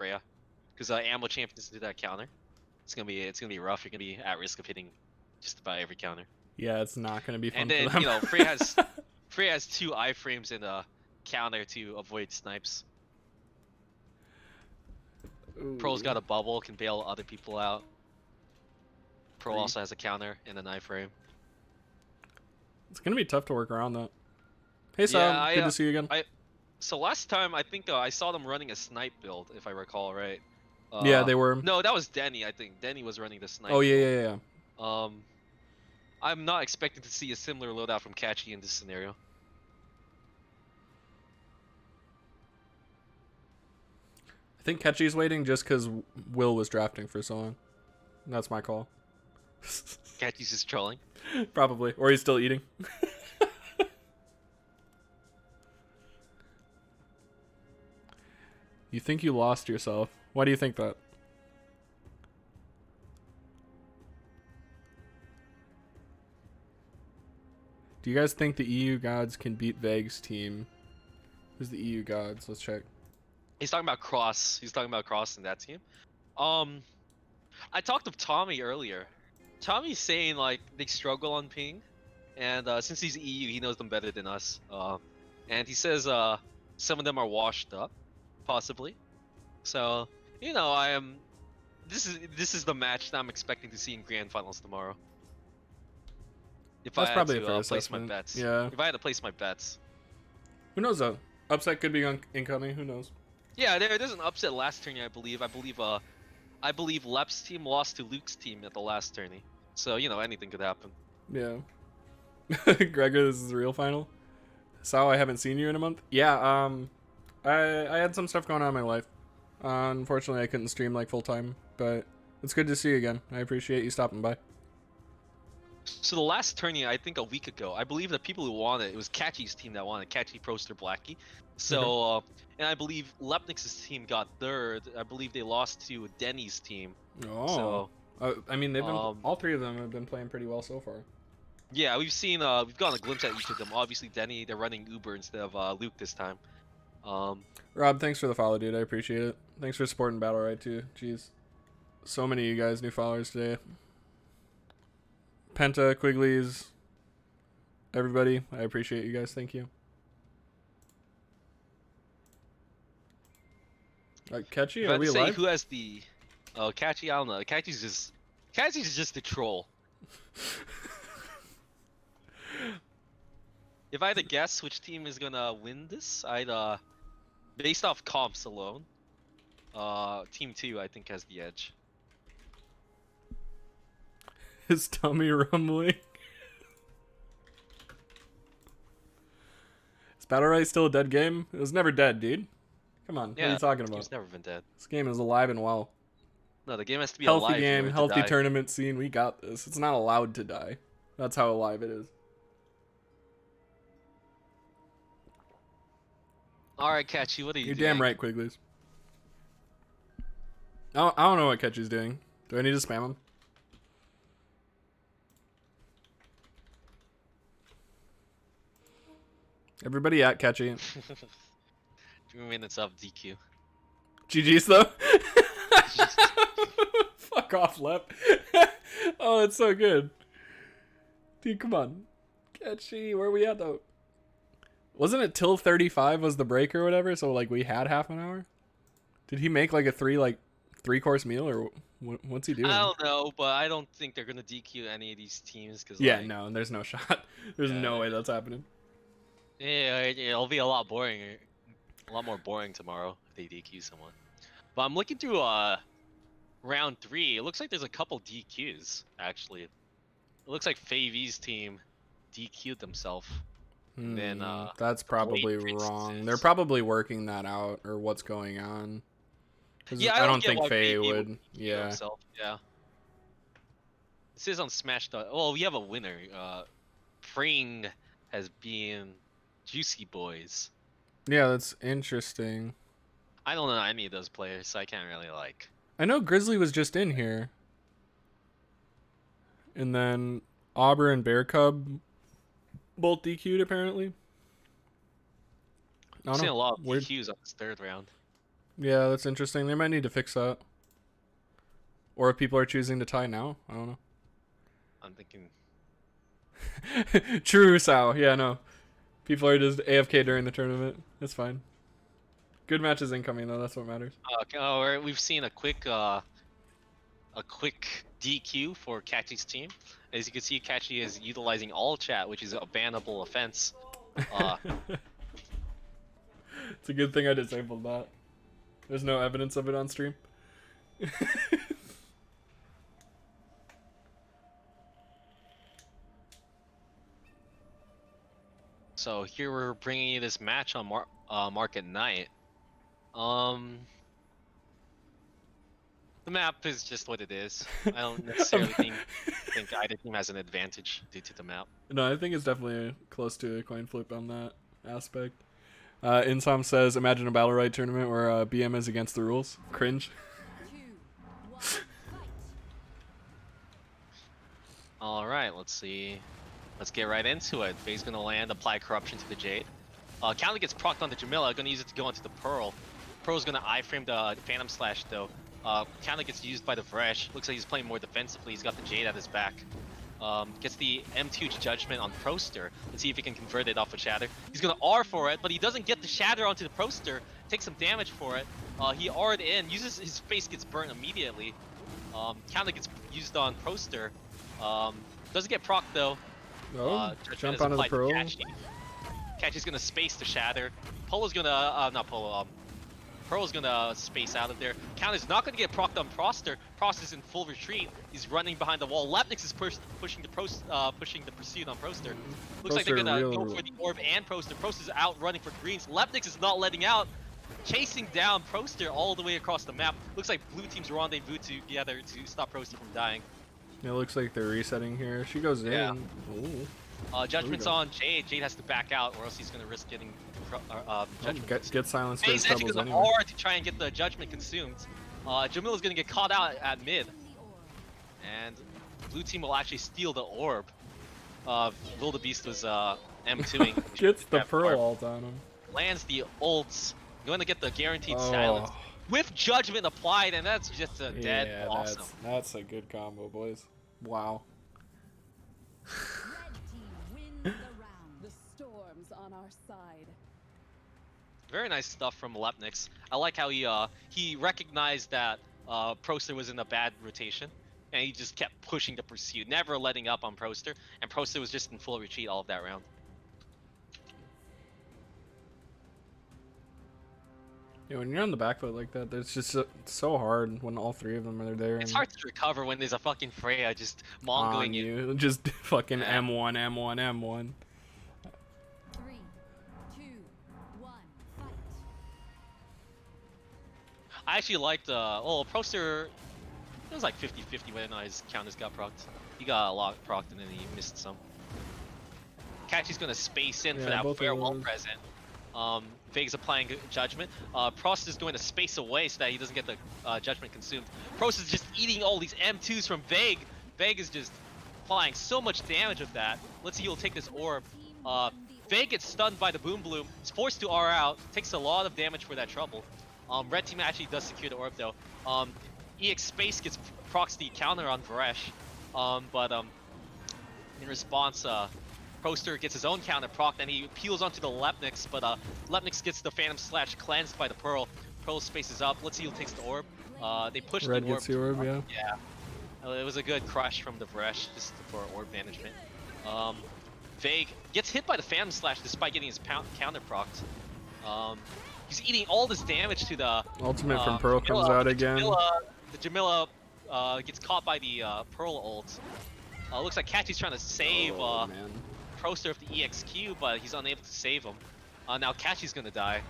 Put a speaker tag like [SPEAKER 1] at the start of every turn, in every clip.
[SPEAKER 1] Freya, because ammo champions do that counter. It's gonna be rough. You're gonna be at risk of hitting just about every counter.
[SPEAKER 2] Yeah, it's not gonna be fun
[SPEAKER 1] And
[SPEAKER 2] for
[SPEAKER 1] then
[SPEAKER 2] them.
[SPEAKER 1] you know Freya has 2 iframes and a counter to avoid snipes. Pro's got a bubble, can bail other people out. Pro also has a counter and an iframe.
[SPEAKER 2] It's gonna be tough to work around that. Hey Sam,
[SPEAKER 1] Yeah,
[SPEAKER 2] good to see you again.
[SPEAKER 1] So last time I think I saw them running a snipe build, if I recall right.
[SPEAKER 2] Yeah, they were.
[SPEAKER 1] No, that was Denny. I think Denny was running the snipe.
[SPEAKER 2] Oh yeah,
[SPEAKER 1] build.
[SPEAKER 2] yeah.
[SPEAKER 1] I'm not expecting to see a similar loadout from Catchy in this scenario.
[SPEAKER 2] I think Catchy's waiting just because Will was drafting for so long. That's my call.
[SPEAKER 1] Catchy's just trolling.
[SPEAKER 2] Probably, or he's still eating. You think you lost yourself? Why do you think that? Do you guys think the EU gods can beat Veg's team? Who's the EU gods? Let's check.
[SPEAKER 1] He's talking about Cross. He's talking about Cross in that team. I talked to Tommy earlier. Tommy's saying like they struggle on ping, and since he's EU, he knows them better than us. And he says some of them are washed up, possibly. So you know, I am. This is the match that I'm expecting to see in grand finals tomorrow. If
[SPEAKER 2] That's
[SPEAKER 1] I had
[SPEAKER 2] probably
[SPEAKER 1] to
[SPEAKER 2] a fair
[SPEAKER 1] place my
[SPEAKER 2] assessment.
[SPEAKER 1] bets.
[SPEAKER 2] Yeah.
[SPEAKER 1] If I had to place my bets.
[SPEAKER 2] Who knows though? Upset could be incoming. Who knows?
[SPEAKER 1] Yeah, there's an upset last tourney, I believe. I believe Lep's team lost to Luke's team at the last tourney. So, you know, anything could happen.
[SPEAKER 2] Yeah. Gregor, this is the real final. Sao, I haven't seen you in a month. Yeah, I had some stuff going on in my life. Unfortunately, I couldn't stream like full time, but it's good to see you again. I appreciate you stopping by.
[SPEAKER 1] So the last tourney, I think a week ago, I believe the people who won it was Catchy's team that won it, Catchy, Proster, Blackie. So, and I believe Lepnix's team got third. I believe they lost to Denny's team.
[SPEAKER 2] Oh. So, I mean, they've been all three of them have been playing pretty well so far.
[SPEAKER 1] Yeah, we've gotten a glimpse at each of them. Obviously, Denny, they're running Uber instead of Luke this time.
[SPEAKER 2] Rob, thanks for the follow, dude. I appreciate it. Thanks for supporting Battlerite too. Jeez, so many of you guys new followers today. Penta, Quigley's, everybody, I appreciate you guys. Thank you. Catchy, are we alive?
[SPEAKER 1] Who has the? Oh, Catchy, I don't know. Catchy's just a troll. If I had to guess which team is gonna win this, I'd based off comps alone, Team 2 I think has the edge.
[SPEAKER 2] His tummy rumbling. Is Battlerite still a dead game? It was never dead, dude. Come on,
[SPEAKER 1] Yeah,
[SPEAKER 2] what are you talking about?
[SPEAKER 1] It's never been dead.
[SPEAKER 2] This game is alive and well.
[SPEAKER 1] No, the game has to be
[SPEAKER 2] Healthy
[SPEAKER 1] alive.
[SPEAKER 2] Game, healthy tournament scene. We got this. It's not allowed to die. That's how alive it is.
[SPEAKER 1] Alright, Catchy, what are you doing?
[SPEAKER 2] You're damn right, Quigley's. I don't know what Catchy's doing. Do I need to spam him? Everybody at Catchy.
[SPEAKER 1] 3 minutes of DQ.
[SPEAKER 2] GG's though. Fuck off, Lep. Oh, it's so good. Dude, come on. Catchy, where are we at though? Wasn't it till 35 was the break or whatever? So like we had half an hour? Did he make like a three-course meal or what's he doing?
[SPEAKER 1] I don't know, but I don't think they're gonna DQ any of these teams because
[SPEAKER 2] yeah, no, there's no shot. There's no way that's happening.
[SPEAKER 1] Yeah, it'll be a lot more boring tomorrow if they DQ someone. But I'm looking through round 3. It looks like there's a couple DQs actually. It looks like Favy's team DQ'd themselves. Then
[SPEAKER 2] that's probably wrong. They're probably working that out or what's going on.
[SPEAKER 1] Yeah,
[SPEAKER 2] I don't think Faye would. Yeah.
[SPEAKER 1] Himself. Yeah. It says on Smash. Well, we have a winner. Pring has been Juicy Boys.
[SPEAKER 2] Yeah, that's interesting.
[SPEAKER 1] I don't know any of those players, so I can't really like.
[SPEAKER 2] I know Grizzly was just in here. And then Auber and Bear Cub both DQ'd apparently.
[SPEAKER 1] I've seen a lot of DQs on this third round.
[SPEAKER 2] Yeah, that's interesting. They might need to fix that. Or if people are choosing to tie now, I don't
[SPEAKER 1] I'm thinking.
[SPEAKER 2] know. True, Sal. Yeah, no. People are just AFK during the tournament. It's fine. Good matches incoming though. That's what matters.
[SPEAKER 1] Okay, we've seen a quick DQ for Catchy's team. As you can see, Catchy is utilizing all chat, which is a bannable offense.
[SPEAKER 2] It's a good thing I disabled that. There's no evidence of it on stream.
[SPEAKER 1] So here we're bringing you this match on Market Night. The map is just what it is. I don't necessarily think either team has an advantage due to the map.
[SPEAKER 2] No, I think it's definitely close to a coin flip on that aspect. Insom says, imagine a Battlerite tournament where BM is against the rules. Cringe.
[SPEAKER 1] Alright, let's see. Let's get right into it. Faye's gonna land, apply corruption to the Jade. Counter gets procced onto Jamila, gonna use it to go into the Pearl. Pearl's gonna iframe the Phantom Slash though. Counter gets used by the Vresh. Looks like he's playing more defensively. He's got the Jade at his back. Gets the M2 Judgment on Proster. Let's see if he can convert it off of Shatter. He's gonna R for it, but he doesn't get the Shatter onto the Proster. Takes some damage for it. He R'd in, uses his face gets burnt immediately. Counter gets used on Proster. Doesn't get proc though.
[SPEAKER 2] Oh, jump onto the Pearl.
[SPEAKER 1] Catchy's gonna space the Shatter. Polo's gonna, not Polo, Pearl's gonna space out of there. Counter's not gonna get procced on Proster. Proster's in full retreat. He's running behind the wall. Lapnix is pushing the pursuit on Proster. Looks like they're gonna go for the orb and Proster. Proster's out running for greens. Lapnix is not letting out. Chasing down Proster all the way across the map. Looks like blue teams rendezvous together to stop Proster from dying.
[SPEAKER 2] It looks like they're resetting here. She goes in.
[SPEAKER 1] Ooh. Judgment's on Jade. Jade has to back out, or else he's gonna risk getting Judgment.
[SPEAKER 2] Get silence for his
[SPEAKER 1] He's actually
[SPEAKER 2] troubles
[SPEAKER 1] gonna
[SPEAKER 2] anyway.
[SPEAKER 1] R to try and get the Judgment consumed. Jamila's gonna get caught out at mid, and blue team will actually steal the orb. Wildebeest was M2ing.
[SPEAKER 2] Gets the Pearl ult on him.
[SPEAKER 1] Lands the ults. Going to get the guaranteed silence with Judgment applied, and that's just a dead awesome.
[SPEAKER 2] That's a good combo, boys. Wow.
[SPEAKER 3] The storm's on our side.
[SPEAKER 1] Very nice stuff from Lepnix. I like how he recognized that Proster was in a bad rotation, and he just kept pushing the pursuit, never letting up on Proster, and Proster was just in full retreat all of that round.
[SPEAKER 2] Yeah, when you're on the back foot like that, it's just so hard when all three of them are there.
[SPEAKER 1] It's hard to recover when there's a fucking Freya just mongoing you.
[SPEAKER 2] Just fucking M1, M1, M1.
[SPEAKER 3] 3, 2, 1, fight.
[SPEAKER 1] I actually liked, Proster, it was like 50-50 when his counters got procced. He got a lot procced and then he missed some. Catchy's gonna space in for that farewell present. Vague's applying Judgment. Proster's going to space away so that he doesn't get the Judgment consumed. Proster's just eating all these M2s from Vague. Vague is just applying so much damage with that. Let's see he'll take this orb. Vague gets stunned by the Boom Bloom. He's forced to R out. Takes a lot of damage for that trouble. Red team actually does secure the orb though. EX Space gets procs the counter on Varesh. In response, Proster gets his own counter proc, and he peels onto the Lepnix, but Lepnix gets the Phantom Slash cleansed by the Pearl. Pearl spaces up. Let's see who takes the orb. They push
[SPEAKER 2] Red
[SPEAKER 1] the orb.
[SPEAKER 2] Gets the orb, yeah.
[SPEAKER 1] Yeah. It was a good crush from the Vresh just for orb management. Vague gets hit by the Phantom Slash despite getting his counter procced. He's eating all this damage to the
[SPEAKER 2] ultimate from Pearl comes out again.
[SPEAKER 1] The Jamila gets caught by the Pearl ult. Looks like Catchy's trying to save Proster of the EXQ, but he's unable to save him. Now Catchy's gonna die.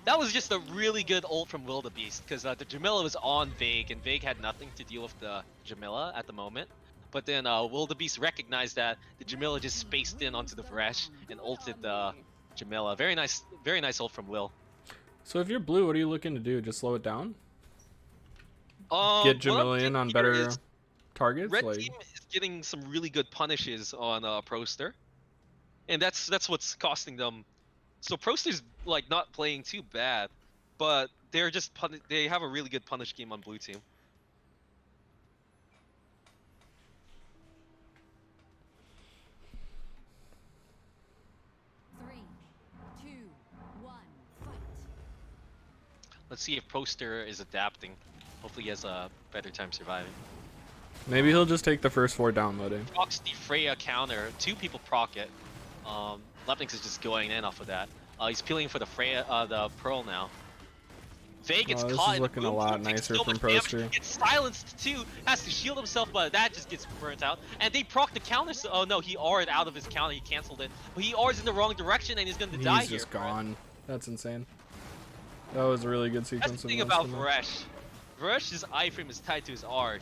[SPEAKER 1] That was just a really good ult from Wildebeest, because the Jamila was on Vague, and Vague had nothing to deal with the Jamila at the moment. But then Wildebeest recognized that the Jamila just spaced in onto the Varesh and ulted the Jamila. Very nice ult from Will.
[SPEAKER 2] So if you're blue, what are you looking to do? Just slow it down?
[SPEAKER 1] Get
[SPEAKER 2] Jamila in on better targets?
[SPEAKER 1] Red team is getting some really good punishes on Proster, and that's what's costing them So Proster's like not playing too bad, but they're just they have a really good punish game on blue team.
[SPEAKER 3] Three, two, one, fight.
[SPEAKER 1] Let's see if Proster is adapting. Hopefully he has a better time surviving.
[SPEAKER 2] Maybe he'll just take the first 4 downloading.
[SPEAKER 1] Procs the Freya counter. 2 people proc it. Lepnix is just going in off of that. He's peeling for the Freya, the Pearl now. Vay gets
[SPEAKER 2] This
[SPEAKER 1] caught
[SPEAKER 2] is
[SPEAKER 1] in
[SPEAKER 2] looking
[SPEAKER 1] the
[SPEAKER 2] a
[SPEAKER 1] boom
[SPEAKER 2] lot
[SPEAKER 1] boom, takes
[SPEAKER 2] nicer
[SPEAKER 1] so
[SPEAKER 2] from
[SPEAKER 1] much damage,
[SPEAKER 2] Proster.
[SPEAKER 1] Gets silenced too, has to shield himself, but that just gets burnt out. And they proc the counter. So, oh no, he R'd out of his counter. He canceled it. But he R's in the wrong direction, and he's going to die
[SPEAKER 2] He's
[SPEAKER 1] here.
[SPEAKER 2] just gone. That's insane. That was a really good sequence.
[SPEAKER 1] That's the
[SPEAKER 2] of
[SPEAKER 1] thing
[SPEAKER 2] events
[SPEAKER 1] about
[SPEAKER 2] from him.
[SPEAKER 1] Varesh. Varesh's iframe is tied to his R.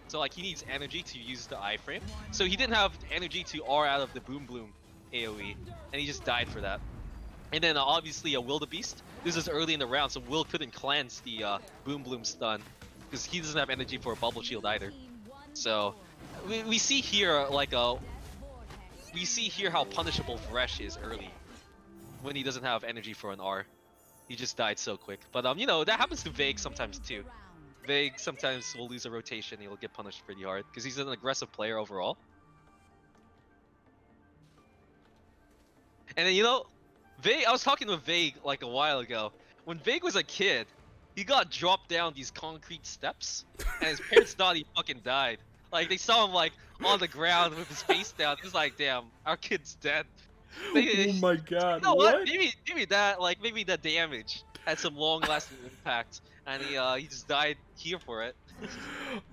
[SPEAKER 1] So like he needs energy to use the iframe. So he didn't have energy to R out of the Boom Bloom AoE, and he just died for that. And then obviously a Wildebeest. This is early in the round, so Will couldn't cleanse the Boom Bloom stun because he doesn't have energy for a bubble shield either. So we see here like we see here how punishable Varesh is early when he doesn't have energy for an R. He just died so quick. But you know, that happens to Vague sometimes too. Vague sometimes will lose a rotation, he'll get punished pretty hard because he's an aggressive player overall. And then you know, Vague, I was talking with Vague like a while ago. When Vague was a kid, he got dropped down these concrete steps, and his parents thought he fucking died. Like they saw him like on the ground with his face down. He was like, "Damn, our kid's dead."
[SPEAKER 2] Oh my god.
[SPEAKER 1] You know
[SPEAKER 2] what?
[SPEAKER 1] Maybe the damage had some long-lasting impact, and he just died here for it.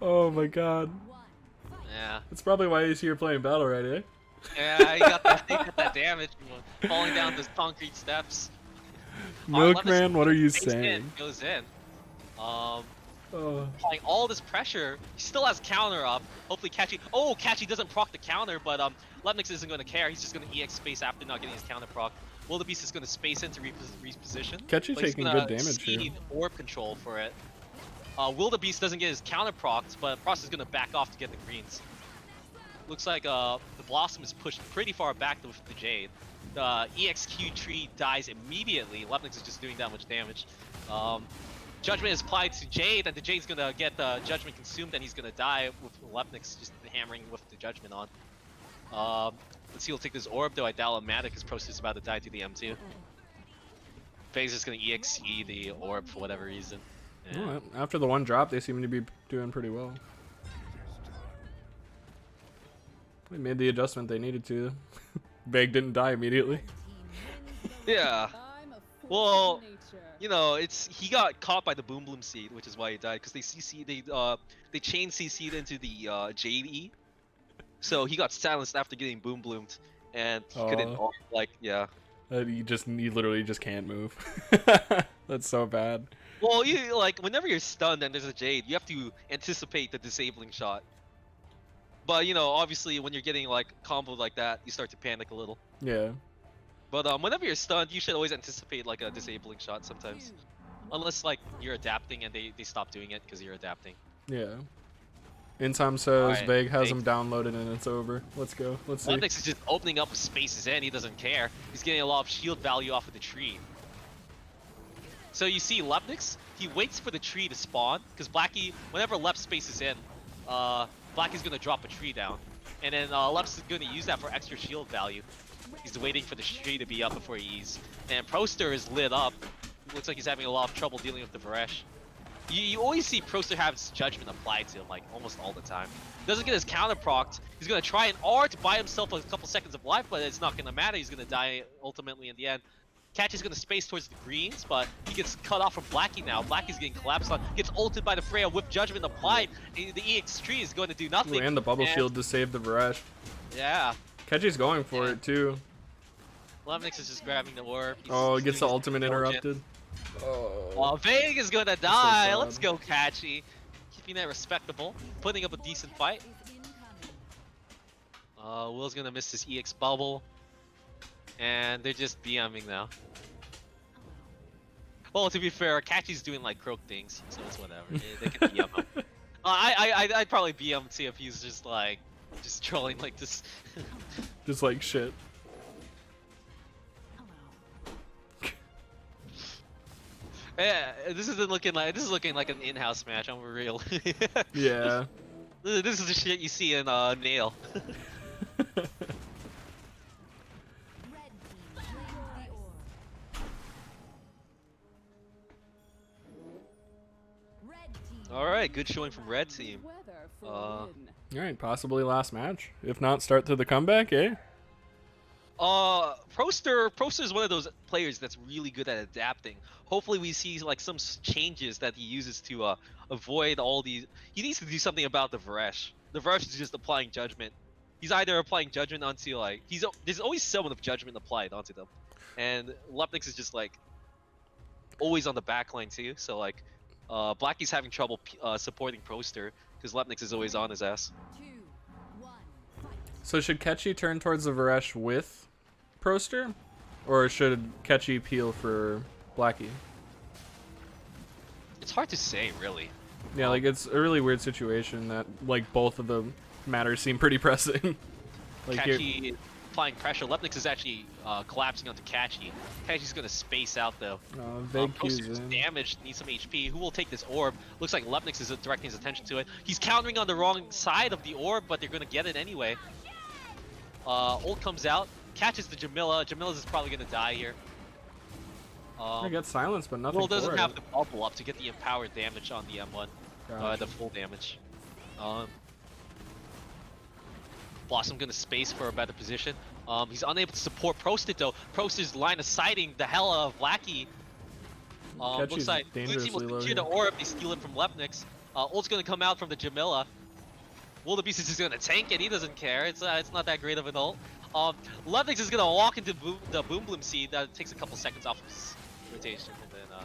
[SPEAKER 2] Oh my god.
[SPEAKER 1] Yeah.
[SPEAKER 2] That's probably why he's here playing Battlerite, eh?
[SPEAKER 1] Yeah, he got that damage from falling down those concrete steps.
[SPEAKER 2] Milkman, what are you
[SPEAKER 1] Goes in,
[SPEAKER 2] saying?
[SPEAKER 1] goes in.
[SPEAKER 2] Oh.
[SPEAKER 1] Applying all this pressure. He still has counter up. Hopefully Catchy. Oh, Catchy doesn't proc the counter, but Lepnix isn't going to care. He's just going to EX space after not getting his counter proc. Wildebeest is going to space in to reposition.
[SPEAKER 2] Catchy
[SPEAKER 1] But he's
[SPEAKER 2] taking
[SPEAKER 1] gonna
[SPEAKER 2] good damage here.
[SPEAKER 1] cede orb control for it. Wildebeest doesn't get his counter procced, but Frost is going to back off to get the greens. Looks like the Blossom is pushed pretty far back with the Jade. The EXQ tree dies immediately. Lepnix is just doing that much damage. Judgment is applied to Jade, and the Jade's gonna get the Judgment consumed, and he's gonna die with Lepnix just hammering with the Judgment on. Let's see, he'll take this orb, though I doubt Matic because Proster's about to die to the M2. FaZe is gonna EXE the orb for whatever reason. Yeah.
[SPEAKER 2] Alright, after the one drop, they seem to be doing pretty well. They made the adjustment they needed to. Vague didn't die immediately.
[SPEAKER 1] Yeah.
[SPEAKER 3] I'm a force
[SPEAKER 1] Well,
[SPEAKER 3] of nature.
[SPEAKER 1] you know, he got caught by the Boom Bloom seed, which is why he died, because they chain CC'd into the Jade E. So he got silenced after getting Boom Bloomed, and he couldn't yeah.
[SPEAKER 2] He literally just can't move. That's so bad.
[SPEAKER 1] Well, you like whenever you're stunned and there's a Jade, you have to anticipate the disabling shot. But you know, obviously, when you're getting like comboed like that, you start to panic a little.
[SPEAKER 2] Yeah.
[SPEAKER 1] But whenever you're stunned, you should always anticipate like a disabling shot sometimes, unless like you're adapting and they stop doing it because you're adapting.
[SPEAKER 2] Yeah. Intime says
[SPEAKER 1] Alright,
[SPEAKER 2] Vague has
[SPEAKER 1] Vague.
[SPEAKER 2] him downloaded and it's over. Let's go. Let's see.
[SPEAKER 1] Lepnix is just opening up spaces in. He doesn't care. He's getting a lot of shield value off of the tree. So you see Lepnix, he waits for the tree to spawn because Blackie, whenever Lep spaces in, Blackie's gonna drop a tree down, and then Lep's is gonna use that for extra shield value. He's waiting for the tree to be up before he E's. And Proster is lit up. Looks like he's having a lot of trouble dealing with the Varesh. You always see Proster have his judgment applied to him, like almost all the time. Doesn't get his counter procced. He's gonna try an R to buy himself a couple seconds of life, but it's not gonna matter. He's gonna die ultimately in the end. Catchy's gonna space towards the greens, but he gets cut off from Blackie now. Blackie's getting collapsed on, gets ulted by the Freya with judgment applied. And the EX tree is going to do nothing.
[SPEAKER 2] Ooh, and the bubble shield to save the Varesh.
[SPEAKER 1] Yeah.
[SPEAKER 2] Catchy's going for it too.
[SPEAKER 1] Lepnix is just grabbing the orb.
[SPEAKER 2] Oh, he
[SPEAKER 1] He's
[SPEAKER 2] gets the
[SPEAKER 1] doing his
[SPEAKER 2] ultimate
[SPEAKER 1] indulgent.
[SPEAKER 2] interrupted.
[SPEAKER 1] Oh, Vague is gonna die.
[SPEAKER 2] sad.
[SPEAKER 1] Let's go, Catchy. Keeping that respectable, putting up a decent fight. Will's gonna miss his EX bubble, and they're just BMing now. Well, to be fair, Catchy's doing like croak things, so it's whatever. They can BM him. I'd probably BM too if he's just like trolling like this.
[SPEAKER 2] Just like shit.
[SPEAKER 1] Yeah, this is looking like an in-house match. I'm real.
[SPEAKER 2] Yeah.
[SPEAKER 1] This is the shit you see in Nail.
[SPEAKER 3] Red team claimed the orb. Red team.
[SPEAKER 1] All right, good showing from red team.
[SPEAKER 3] Weather for
[SPEAKER 1] Uh,
[SPEAKER 3] a win.
[SPEAKER 2] All right, possibly last match. If not, start to the comeback, eh?
[SPEAKER 1] Proster is one of those players that's really good at adapting. Hopefully, we see like some changes that he uses to avoid all these. He needs to do something about the Varesh. The Varesh is just applying judgment. He's either applying judgment onto like there's always someone of judgment applied onto them, and Lepnix is just like always on the back line too. So like, Blackie's having trouble supporting Proster because Lepnix is always on his ass.
[SPEAKER 3] 2, 1, fight.
[SPEAKER 2] So should Ketchy turn towards the Varesh with Proster? Or should Ketchy peel for Blackie?
[SPEAKER 1] It's hard to say, really.
[SPEAKER 2] Yeah, like it's a really weird situation that like both of the matters seem pretty pressing. Like you're-
[SPEAKER 1] Catchy applying pressure. Lepnix is actually collapsing onto Catchy. Catchy's gonna space out though.
[SPEAKER 2] vague cues
[SPEAKER 1] Proster's
[SPEAKER 2] in.
[SPEAKER 1] damaged, needs some HP. Who will take this orb? Looks like Lepnix is directing his attention to it. He's countering on the wrong side of the orb, but they're gonna get it anyway. Ult comes out, catches the Jamila. Jamila's is probably gonna die here.
[SPEAKER 2] I get silence, but nothing.
[SPEAKER 1] Will doesn't
[SPEAKER 2] for
[SPEAKER 1] have
[SPEAKER 2] it.
[SPEAKER 1] the bubble up to get the empowered damage on the M1.
[SPEAKER 2] Gotcha.
[SPEAKER 1] The full damage. Blossom gonna space for a better position. He's unable to support Prostit though. Prostit's line of sighting the hell out of Blackie.
[SPEAKER 2] Ketchy's
[SPEAKER 1] Looks like blue team will
[SPEAKER 2] dangerously low
[SPEAKER 1] secure the
[SPEAKER 2] here.
[SPEAKER 1] orb. They steal it from Lepnix. Ult's gonna come out from the Jamila. Wildebeest is just gonna tank it. He doesn't care. It's not that great of an ult. Lepnix is gonna walk into the Boom Bloom Seed. That takes a couple seconds off of his rotation, and then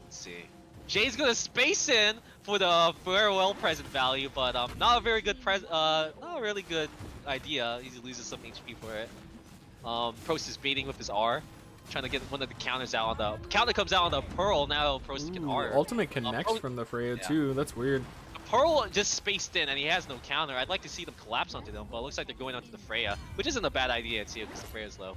[SPEAKER 1] let's see. Jay's gonna space in for the farewell present value, but not a very good not a really good idea. He loses some HP for it. Prost is baiting with his R, trying to get one of the counters out on the counter comes out on the Pearl. Now Prost can
[SPEAKER 2] Ooh,
[SPEAKER 1] R.
[SPEAKER 2] ultimate connects
[SPEAKER 1] Pro-
[SPEAKER 2] from the Freya
[SPEAKER 1] yeah.
[SPEAKER 2] too. That's weird.
[SPEAKER 1] Pearl just spaced in and he has no counter. I'd like to see them collapse onto them, but it looks like they're going onto the Freya, which isn't a bad idea too because the Freya's low.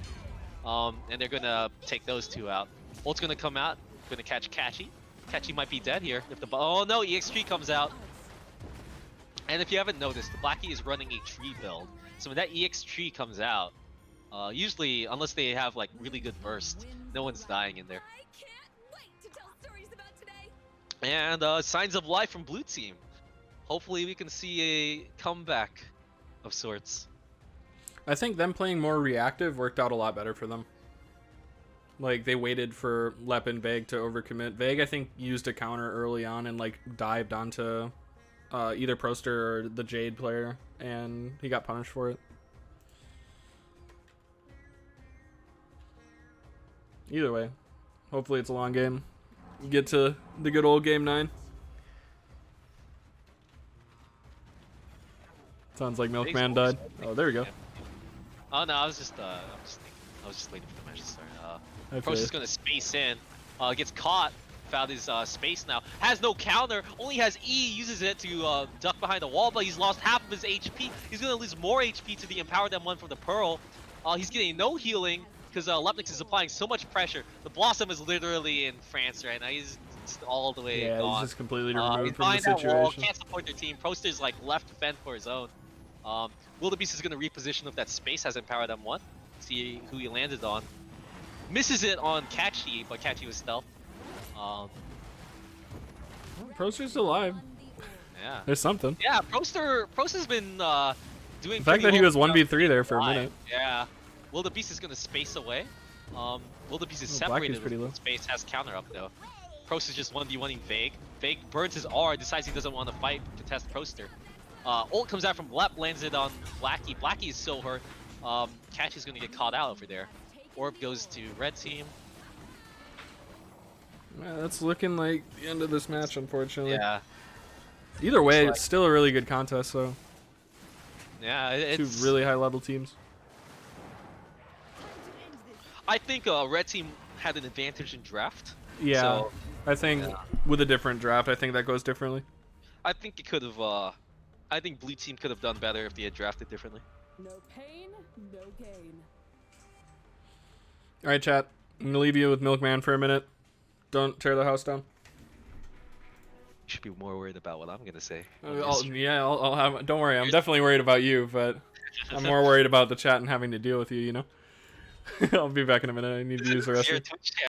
[SPEAKER 1] And they're gonna take those two out. Ult's gonna come out, gonna catch Catchy. Catchy might be dead here if the oh no, EX3 comes out. And if you haven't noticed, the Blackie is running a tree build. So when that EX3 comes out, usually unless they have like really good burst, no one's dying in there.
[SPEAKER 3] I can't wait to tell stories about today.
[SPEAKER 1] And signs of life from blue team. Hopefully we can see a comeback of sorts.
[SPEAKER 2] I think them playing more reactive worked out a lot better for them. Like they waited for Lep and Vague to overcommit. Vague I think used a counter early on and like dived onto either Proster or the Jade player, and he got punished for it. Either way, hopefully it's a long game. You get to the good old game 9. Sounds like Milkman died. Oh, there we go.
[SPEAKER 1] Oh no, I was just thinking. I was just waiting for the match to start.
[SPEAKER 2] Okay.
[SPEAKER 1] Prost is gonna space in. Gets caught. Found his space now. Has no counter. Only has E. Uses it to duck behind the wall, but he's lost half of his HP. He's gonna lose more HP to the empowered M1 from the Pearl. He's getting no healing because Lepnix is applying so much pressure. The Blossom is literally in France right now. He's just all the way
[SPEAKER 2] Yeah,
[SPEAKER 1] gone.
[SPEAKER 2] he's just completely
[SPEAKER 1] He's
[SPEAKER 2] removed from the
[SPEAKER 1] behind that wall.
[SPEAKER 2] situation.
[SPEAKER 1] Can't support their team. Proster's like left to fend for his own. Wildebeest is gonna reposition with that space. Has empowered M1. See who he landed on. Misses it on Catchy, but Catchy was stealth.
[SPEAKER 2] Proster's still alive.
[SPEAKER 3] On the orb.
[SPEAKER 1] Yeah.
[SPEAKER 2] There's something.
[SPEAKER 1] Yeah, Proster's been doing.
[SPEAKER 2] The fact
[SPEAKER 1] pretty
[SPEAKER 2] that he
[SPEAKER 1] well
[SPEAKER 2] was 1v3 there for a
[SPEAKER 1] live.
[SPEAKER 2] minute.
[SPEAKER 1] Yeah. Wildebeest is gonna space away. Wildebeest is
[SPEAKER 2] Oh,
[SPEAKER 1] separated
[SPEAKER 2] Blackie's pretty
[SPEAKER 1] with
[SPEAKER 2] low.
[SPEAKER 1] space, has counter up though. Prost is just 1v1ing Vague. Vague burns his R, decides he doesn't want to fight, contest Proster. Ult comes out from Lep, lands it on Blackie. Blackie is so hurt. Catchy's gonna get caught out over there. Orb goes to red team.
[SPEAKER 2] Yeah, that's looking like the end of this match, unfortunately.
[SPEAKER 1] Yeah.
[SPEAKER 2] Either way,
[SPEAKER 1] Looks
[SPEAKER 2] it's still a really good contest, so
[SPEAKER 1] Yeah,
[SPEAKER 2] two
[SPEAKER 1] it's
[SPEAKER 2] really high level teams.
[SPEAKER 1] I think red team had an advantage in draft.
[SPEAKER 2] Yeah,
[SPEAKER 1] So,
[SPEAKER 2] I think
[SPEAKER 1] yeah.
[SPEAKER 2] with a different draft, I think that goes differently.
[SPEAKER 1] I think it could have. I think blue team could have done better if they had drafted differently.
[SPEAKER 3] No pain, no gain.
[SPEAKER 2] All right, chat. I'm gonna leave you with Milkman for a minute. Don't tear the house down.
[SPEAKER 1] You should be more worried about what I'm gonna say.
[SPEAKER 2] I'll have. Don't worry, I'm definitely worried about you, but I'm more worried about the chat and having to deal with you. You know. I'll be back in a minute. I need to use the rest.
[SPEAKER 1] Your
[SPEAKER 2] of
[SPEAKER 1] Twitch